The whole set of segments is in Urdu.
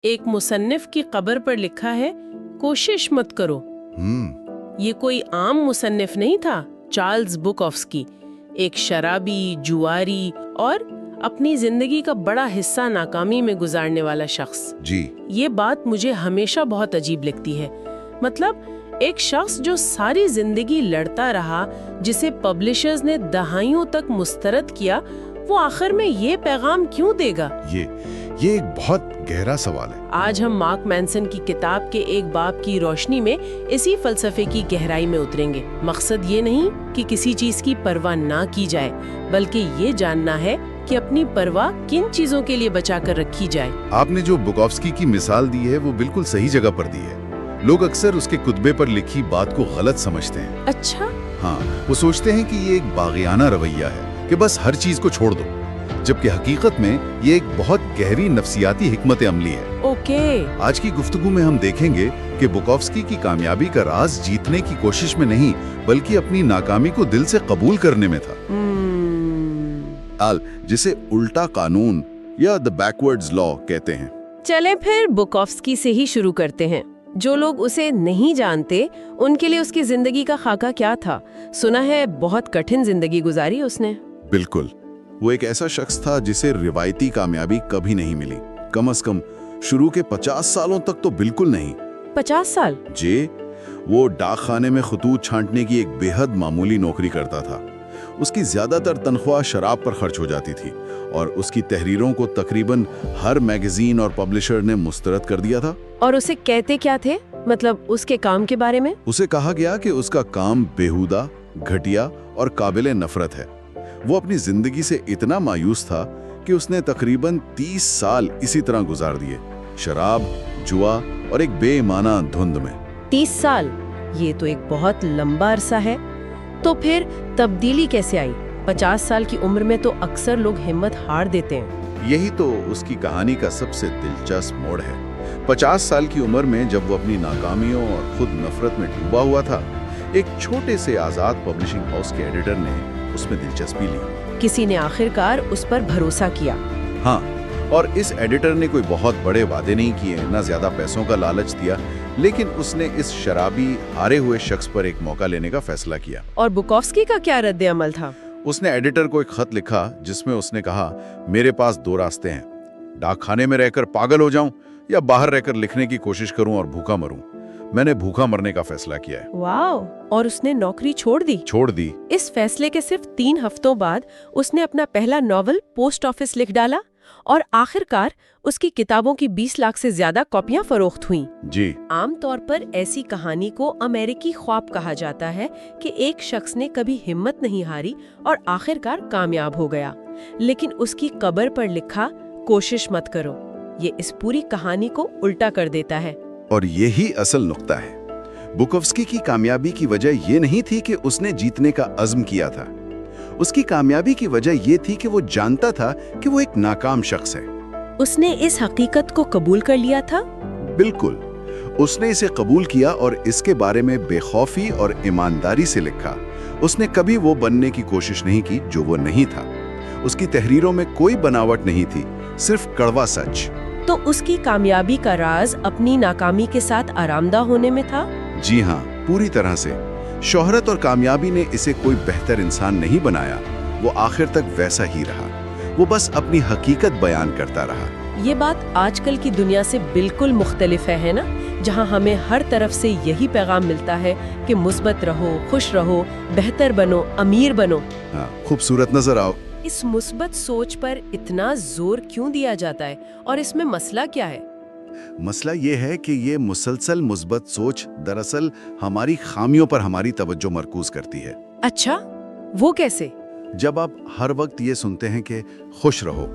ایک مصنف کی قبر پر لکھا ہے کوشش مت کرو۔ یہ کوئی عام مصنف نہیں تھا، چارلز بکوفسکی، ایک شرابی، جواری اور اپنی زندگی کا بڑا حصہ ناکامی میں گزارنے والا شخص۔ جی، یہ بات مجھے ہمیشہ بہت عجیب لگتی ہے۔ مطلب ایک شخص جو ساری زندگی لڑتا رہا، جسے پبلشرز نے دہائیوں تک مسترد کیا، وہ آخر میں یہ پیغام کیوں دے گا؟ یہ ایک بہت گہرا سوال ہے۔ آج ہم مارک مینسن کی کتاب کے ایک باب کی روشنی میں اسی فلسفے کی گہرائی میں اتریں گے۔ مقصد یہ نہیں کہ کسی چیز کی پرواہ نہ کی جائے، بلکہ یہ جاننا ہے کہ اپنی پرواہ کن چیزوں کے لیے بچا کر رکھی جائے۔ آپ نے جو بکوفسکی کی مثال دی ہے وہ بالکل صحیح جگہ پر دی ہے۔ لوگ اکثر اس کے کتبے پر لکھی بات کو غلط سمجھتے ہیں۔ اچھا؟ ہاں، وہ سوچتے ہیں کہ یہ ایک باغیانہ رویہ ہے کہ بس ہر چیز کو چھوڑ دو، جبکہ حقیقت میں یہ ایک بہت گہری نفسیاتی حکمت عملی ہے۔ اوکے۔ آج کی گفتگو میں ہم دیکھیں گے کہ بکوفسکی کی کامیابی کا راز جیتنے کی کوشش میں نہیں، بلکہ اپنی ناکامی کو دل سے قبول کرنے میں تھا۔ جسے الٹا قانون یا دی بیکورڈز لا کہتے ہیں۔ چلیں پھر بکوفسکی سے ہی شروع کرتے ہیں۔ جو لوگ اسے نہیں جانتے ان کے لیے اس کی زندگی کا خاکہ کیا تھا؟ سنا ہے بہت کٹھن زندگی گزاری اس نے۔ بالکل، وہ ایک ایسا شخص تھا جسے روایتی کامیابی کبھی نہیں ملی، کم از کم شروع کے 50 سالوں تک تو بالکل نہیں۔ 50 سال؟ جی، وہ ڈاک خانے میں خطوط چھانٹنے کی ایک بے حد معمولی نوکری کرتا تھا۔ اس کی زیادہ تر تنخواہ شراب پر خرچ ہو جاتی تھی، اور اس کی تحریروں کو تقریباً ہر میگزین اور پبلشر نے مسترد کر دیا تھا۔ اور اسے کہتے کیا تھے؟ مطلب اس کے کام کے بارے میں؟ اسے کہا گیا کہ اس کا کام بیہودہ، گھٹیا اور قابل نفرت ہے۔ وہ اپنی زندگی سے اتنا مایوس تھا کہ اس نے تقریباً 30 سال اسی طرح گزار دیے، شراب، جوا اور ایک بے معنی دھند میں۔ 30 سال؟ یہ تو ایک بہت لمبا عرصہ ہے۔ تو پھر تبدیلی کیسے آئی؟ 50 سال کی عمر میں تو اکثر لوگ ہمت ہار دیتے ہیں۔ یہی تو اس کی کہانی کا سب سے دلچسپ موڑ ہے۔ 50 سال کی عمر میں جب وہ اپنی ناکامیوں اور خود نفرت میں ڈوبا ہوا تھا، ایک چھوٹے سے آزاد پبلشنگ ہاؤس کے ایڈیٹر نے اس میں دلچسپی لی۔ کسی نے آخرکار اس پر بھروسہ کیا۔ ہاں، اور اس ایڈیٹر نے کوئی بہت بڑے وعدے نہیں کیے، نہ زیادہ پیسوں کا لالچ دیا، لیکن اس نے اس شرابی، ہارے ہوئے شخص پر ایک موقع لینے کا فیصلہ کیا۔ اور بکوفسکی کا کیا رد عمل تھا؟ اس نے ایڈیٹر کو ایک خط لکھا جس میں اس نے کہا، میرے پاس 2 راستے ہیں، ڈاک خانے میں رہ کر پاگل ہو جاؤں یا باہر رہ کر لکھنے کی کوشش کروں اور بھوکا مروں۔ میں نے بھوکا مرنے کا فیصلہ کیا ہے۔ واو! اور اس نے نوکری چھوڑ دی؟ اس فیصلے کے صرف 3 ہفتوں بعد اس نے اپنا پہلا ناول پوسٹ آفس لکھ ڈالا، اور آخرکار اس کی کتابوں کی 20 لاکھ سے زیادہ کاپیاں فروخت ہوئیں۔ جی، عام طور پر ایسی کہانی کو امریکی خواب کہا جاتا ہے کہ ایک شخص نے کبھی ہمت نہیں ہاری اور آخرکار کامیاب ہو گیا، لیکن اس کی قبر پر لکھا کوشش مت کرو، یہ اس پوری کہانی کو الٹا کر دیتا ہے۔ اور یہی اصل نقطہ ہے۔ بکوفسکی کی کامیابی کی وجہ یہ نہیں تھی کہ اس نے جیتنے کا عزم کیا تھا، اس کی کامیابی کی وجہ یہ تھی کہ وہ جانتا تھا کہ وہ ایک ناکام شخص ہے۔ اس نے اس حقیقت کو قبول کر لیا تھا؟ بالکل، اس نے اسے قبول کیا اور اس کے بارے میں بے خوفی اور ایمانداری سے لکھا۔ اس نے کبھی وہ بننے کی کوشش نہیں کی جو وہ نہیں تھا۔ اس کی تحریروں میں کوئی بناوٹ نہیں تھی، صرف کڑوا سچ۔ تو اس کی کامیابی کا راز اپنی ناکامی کے ساتھ آرامدہ ہونے میں تھا؟ جی ہاں، پوری طرح سے۔ شہرت اور کامیابی نے اسے کوئی بہتر انسان نہیں بنایا، وہ آخر تک ویسا ہی رہا، وہ بس اپنی حقیقت بیان کرتا رہا۔ یہ بات آج کل کی دنیا سے بالکل مختلف ہے نا؟ جہاں ہمیں ہر طرف سے یہی پیغام ملتا ہے کہ مثبت رہو، خوش رہو، بہتر بنو، امیر بنو۔ ہاں، خوبصورت نظر آؤ۔ اس مثبت سوچ پر اتنا زور کیوں دیا جاتا ہے، اور اس میں مسئلہ کیا ہے؟ مسئلہ یہ ہے کہ یہ مسلسل مثبت سوچ دراصل ہماری خامیوں پر ہماری توجہ مرکوز کرتی ہے۔ اچھا، وہ کیسے؟ جب آپ ہر وقت یہ سنتے ہیں کہ خوش رہو،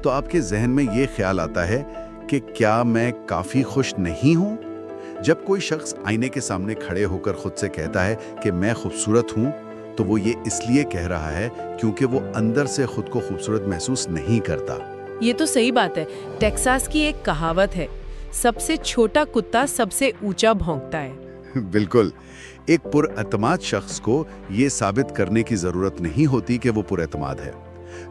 تو آپ کے ذہن میں یہ خیال آتا ہے کہ کیا میں کافی خوش نہیں ہوں؟ جب کوئی شخص آئینے کے سامنے کھڑے ہو کر خود سے کہتا ہے کہ میں خوبصورت ہوں، تو وہ یہ اس لیے کہہ رہا ہے کیونکہ وہ اندر سے خود کو خوبصورت محسوس نہیں کرتا۔ یہ تو صحیح بات ہے۔ ٹیکساس کی ایک کہاوت ہے، سب سے چھوٹا کتا سب سے اونچا بھونکتا ہے۔ بالکل، ایک پر اعتماد شخص کو یہ ثابت کرنے کی ضرورت نہیں ہوتی کہ وہ پر اعتماد ہے۔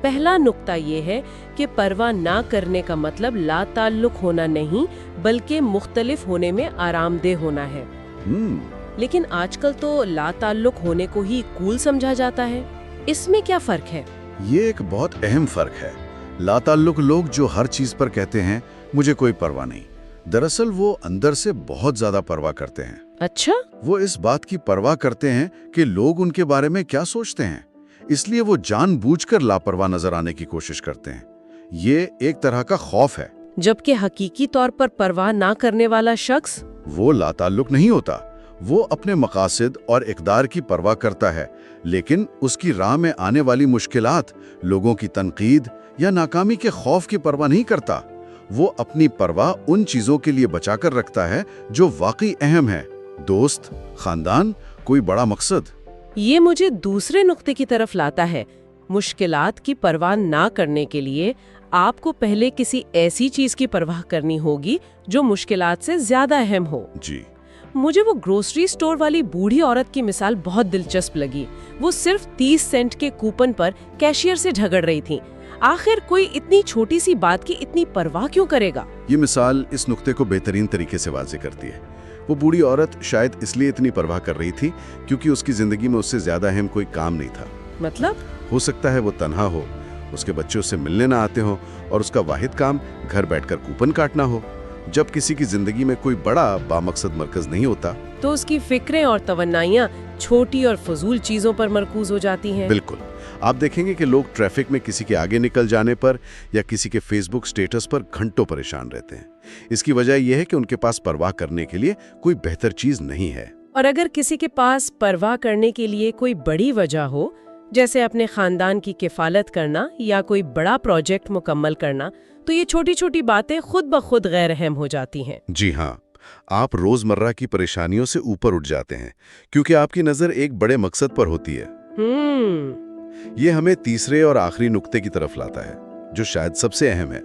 پہلا نقطہ یہ ہے کہ پرواہ نہ کرنے کا مطلب لا تعلق ہونا نہیں بلکہ مختلف ہونے میں آرام دہ ہونا ہے۔ لیکن آج کل تو لا تعلق ہونے کو ہی کول سمجھا جاتا ہے، اس میں کیا فرق ہے؟ یہ ایک بہت اہم فرق ہے۔ لا تعلق لوگ جو ہر چیز پر کہتے ہیں مجھے کوئی پرواہ نہیں، دراصل وہ اندر سے بہت زیادہ پرواہ کرتے ہیں۔ اچھا؟ وہ اس بات کی پرواہ کرتے ہیں کہ لوگ ان کے بارے میں کیا سوچتے ہیں، اس لیے وہ جان بوجھ کر لاپرواہ نظر آنے کی کوشش کرتے ہیں۔ یہ ایک طرح کا خوف ہے۔ جبکہ حقیقی طور پر پرواہ نہ کرنے والا شخص وہ لا تعلق نہیں ہوتا، وہ اپنے مقاصد اور اقدار کی پرواہ کرتا ہے، لیکن اس کی راہ میں آنے والی مشکلات، لوگوں کی تنقید یا ناکامی کے خوف کی پرواہ نہیں کرتا۔ وہ اپنی پرواہ ان چیزوں کے لیے بچا کر رکھتا ہے جو واقعی اہم ہے، دوست، خاندان، کوئی بڑا مقصد۔ یہ مجھے دوسرے نقطے کی طرف لاتا ہے۔ مشکلات کی پرواہ نہ کرنے کے لیے آپ کو پہلے کسی ایسی چیز کی پرواہ کرنی ہوگی جو مشکلات سے زیادہ اہم ہو۔ جی، مجھے وہ گروسری سٹور والی بوڑھی عورت کی مثال بہت دلچسپ لگی۔ وہ صرف 30 سینٹ کے کوپن پر کیشیئر سے جھگڑ رہی تھیں۔ آخر کوئی اتنی چھوٹی سی بات کی اتنی پرواہ کیوں کرے گا؟ یہ مثال اس نقطے کو بہترین طریقے سے واضح کرتی ہے۔ وہ بوڑھی عورت شاید اس لیے اتنی پرواہ کر رہی تھی کیونکہ اس کی زندگی میں اس سے زیادہ اہم کوئی کام نہیں تھا۔ مطلب؟ ہو سکتا ہے وہ تنہا ہو، اس کے بچے اس سے ملنے نہ آتے ہوں اور اس کا واحد کام گھر بیٹھ کر کوپن کاٹنا ہو۔ جب کسی کی زندگی میں کوئی بڑا بامقصد مرکز نہیں ہوتا تو اس کی فکریں اور توانائیاں چھوٹی اور فضول چیزوں پر مرکوز ہو جاتی ہیں۔ بالکل، آپ دیکھیں گے کہ لوگ ٹریفک میں کسی کے آگے نکل جانے پر یا کسی کے فیس بک سٹیٹس پر گھنٹوں پریشان رہتے ہیں۔ اس کی وجہ یہ ہے کہ ان کے پاس پرواہ کرنے کے لیے کوئی بہتر چیز نہیں ہے۔ اور اگر کسی کے پاس پرواہ کرنے کے لیے کوئی بڑی وجہ ہو، جیسے اپنے خاندان کی کفالت کرنا یا کوئی بڑا پروجیکٹ مکمل کرنا، تو یہ چھوٹی چھوٹی باتیں خود بخود غیر اہم ہو جاتی ہیں۔ جی ہاں، آپ روزمرہ کی پریشانیوں سے اوپر اٹھ جاتے ہیں کیونکہ آپ کی نظر ایک بڑے مقصد پر ہوتی ہے۔ یہ ہمیں تیسرے اور آخری نقطے کی طرف لاتا ہے جو شاید سب سے اہم ہے۔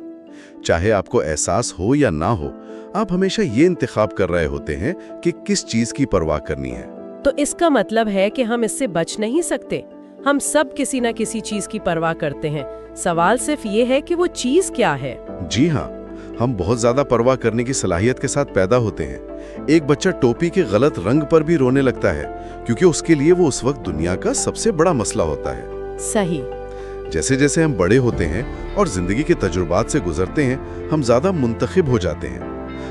چاہے آپ کو احساس ہو یا نہ ہو، آپ ہمیشہ یہ انتخاب کر رہے ہوتے ہیں کہ کس چیز کی پرواہ کرنی ہے۔ تو اس کا مطلب ہے کہ ہم اس سے بچ نہیں سکتے۔ ہم سب کسی نہ کسی چیز کی پرواہ کرتے ہیں، سوال صرف یہ ہے کہ وہ چیز کیا ہے۔ جی ہاں، ہم بہت زیادہ پرواہ کرنے کی صلاحیت کے ساتھ پیدا ہوتے ہیں۔ ایک بچہ ٹوپی کے غلط رنگ پر بھی رونے لگتا ہے کیونکہ اس کے لیے وہ اس وقت دنیا کا سب سے بڑا مسئلہ ہوتا ہے۔ صحیح۔ جیسے جیسے ہم بڑے ہوتے ہیں اور زندگی کے تجربات سے گزرتے ہیں، ہم زیادہ منتخب ہو جاتے ہیں۔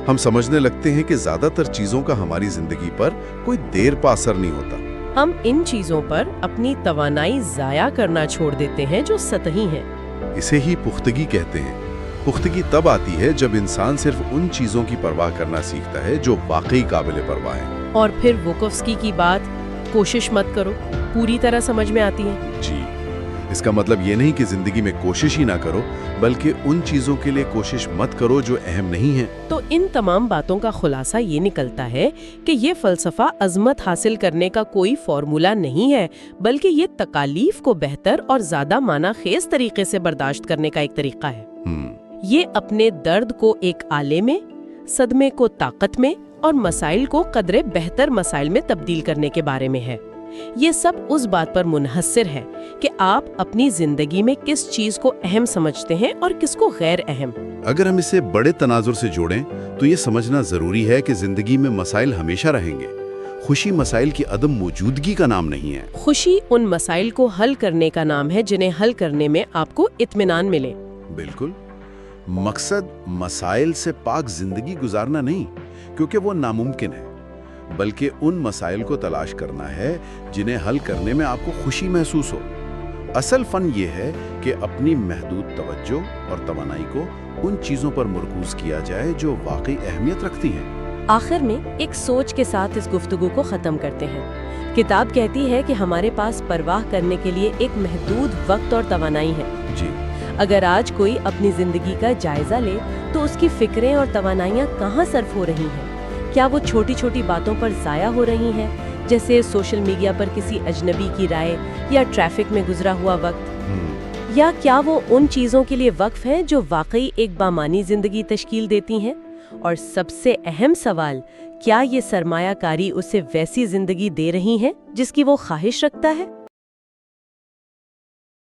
ہم سمجھنے لگتے ہیں کہ زیادہ تر چیزوں کا ہماری زندگی پر کوئی دیر پا اثر نہیں ہوتا۔ ہم ان چیزوں پر اپنی توانائی ضائع کرنا چھوڑ دیتے ہیں جو سطحی ہیں۔ اسے ہی پختگی کہتے ہیں۔ پختگی تب آتی ہے جب انسان صرف ان چیزوں کی پرواہ کرنا سیکھتا ہے جو واقعی قابل پرواہ ہیں۔ اور پھر ووکوفسکی کی بات کوشش مت کرو پوری طرح سمجھ میں آتی ہے۔ جی، اس کا مطلب یہ نہیں کہ زندگی میں کوشش ہی نہ کرو، بلکہ ان چیزوں کے لیے کوشش مت کرو جو اہم نہیں ہیں۔ تو ان تمام باتوں کا خلاصہ یہ نکلتا ہے کہ یہ فلسفہ عظمت حاصل کرنے کا کوئی فارمولہ نہیں ہے، بلکہ یہ تکالیف کو بہتر اور زیادہ معنی خیز طریقے سے برداشت کرنے کا ایک طریقہ ہے۔ یہ اپنے درد کو ایک آلے میں، صدمے کو طاقت میں اور مسائل کو قدرے بہتر مسائل میں تبدیل کرنے کے بارے میں ہے۔ یہ سب اس بات پر منحصر ہے کہ آپ اپنی زندگی میں کس چیز کو اہم سمجھتے ہیں اور کس کو غیر اہم۔ اگر ہم اسے بڑے تناظر سے جوڑیں تو یہ سمجھنا ضروری ہے کہ زندگی میں مسائل ہمیشہ رہیں گے۔ خوشی مسائل کی عدم موجودگی کا نام نہیں ہے۔ خوشی ان مسائل کو حل کرنے کا نام ہے جنہیں حل کرنے میں آپ کو اطمینان ملے۔ بالکل، مقصد مسائل سے پاک زندگی گزارنا نہیں، کیونکہ وہ ناممکن ہے، بلکہ ان مسائل کو تلاش کرنا ہے جنہیں حل کرنے میں آپ کو خوشی محسوس ہو۔ اصل فن یہ ہے کہ اپنی محدود توجہ اور توانائی کو ان چیزوں پر مرکوز کیا جائے جو واقعی اہمیت رکھتی ہیں۔ آخر میں ایک سوچ کے ساتھ اس گفتگو کو ختم کرتے ہیں۔ کتاب کہتی ہے کہ ہمارے پاس پرواہ کرنے کے لیے ایک محدود وقت اور توانائی ہے۔ جی، اگر آج کوئی اپنی زندگی کا جائزہ لے تو اس کی فکریں اور توانائیاں کہاں صرف ہو رہی ہیں؟ کیا وہ چھوٹی چھوٹی باتوں پر ضائع ہو رہی ہیں، جیسے سوشل میڈیا پر کسی اجنبی کی رائے یا ٹریفک میں گزرا ہوا وقت؟ یا کیا وہ ان چیزوں کے لیے وقف ہیں جو واقعی ایک بامانی زندگی تشکیل دیتی ہیں؟ اور سب سے اہم سوال، کیا یہ سرمایہ کاری اسے ویسی زندگی دے رہی ہے جس کی وہ خواہش رکھتا ہے؟